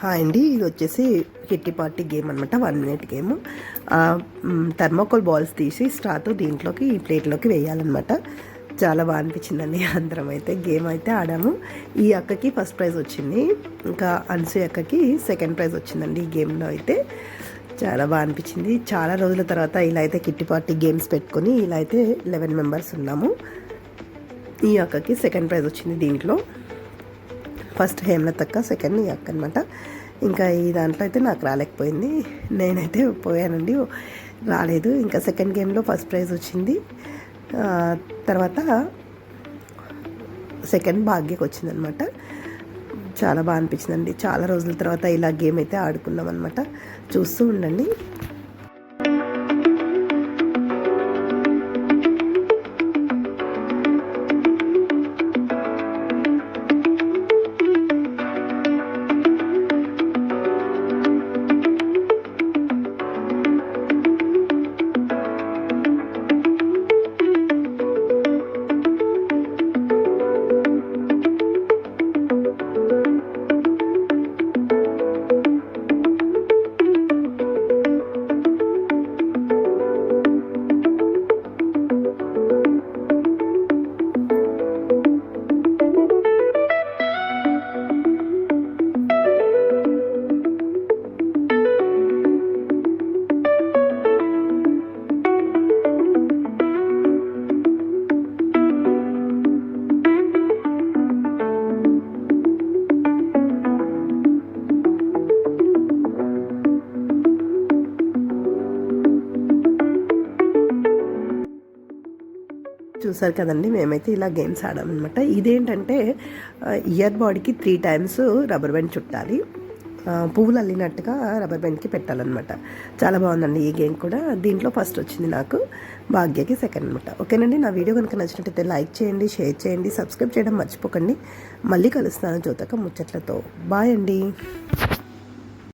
Hi అండి, ఇది వచ్చేసి కిట్టి పార్టీ గేమ్ అనమాట. 1 minute గేమ్. థర్మోకోల్ బాల్స్ తీసి స్టార్ట్ దీంట్లోకి ఈ ప్లేట్లోకి వేయాలన్నమాట. చాలా బాగా అనిపించిందండి. అందరం అయితే గేమ్ అయితే ఆడాము. ఈ అక్కకి ఫస్ట్ ప్రైజ్ వచ్చింది, ఇంకా అన్సూయ అక్కకి సెకండ్ ప్రైజ్ వచ్చిందండి. ఈ గేమ్లో అయితే చాలా బాగా అనిపించింది. చాలా రోజుల తర్వాత ఇలా అయితే కిట్టి పార్టీ గేమ్స్ పెట్టుకొని ఇలా అయితే 11 members ఉన్నాము. ఈ అక్కకి సెకండ్ ప్రైజ్ వచ్చింది. దీంట్లో ఫస్ట్ హేమలత అక్క, సెకండ్ ఈ అక్క అనమాట. ఇంకా ఈ దాంట్లో అయితే నాకు రాలేకపోయింది, నేనైతే పోయానండి, రాలేదు. ఇంకా సెకండ్ గేమ్లో ఫస్ట్ ప్రైజ్ వచ్చింది. తర్వాత సెకండ్ భాగ్యకి వచ్చిందనమాట. చాలా బాగా అనిపించిందండి. చాలా రోజుల తర్వాత ఇలా గేమ్ అయితే ఆడుకున్నాం అనమాట. చూస్తూ ఉండండి. చూసారు కదండి, మేమైతే ఇలా గేమ్స్ ఆడామన్నమాట. ఇదేంటంటే ఇయర్ బాడీకి 3 times రబ్బర్ బ్యాండ్ చుట్టాలి, పువ్వులు అల్లినట్టుగా రబ్బర్ బ్యాండ్కి పెట్టాలన్నమాట. చాలా బాగుందండి ఈ గేమ్ కూడా. దీంట్లో ఫస్ట్ వచ్చింది నాకు, భాగ్యకి సెకండ్ అనమాట. ఓకేనండి, నా వీడియో కనుక నచ్చినట్టయితే లైక్ చేయండి, షేర్ చేయండి, సబ్స్క్రైబ్ చేయడం మర్చిపోకండి. మళ్ళీ కలుస్తాను జ్యోతక ముచ్చట్లతో. బాయ్ అండి.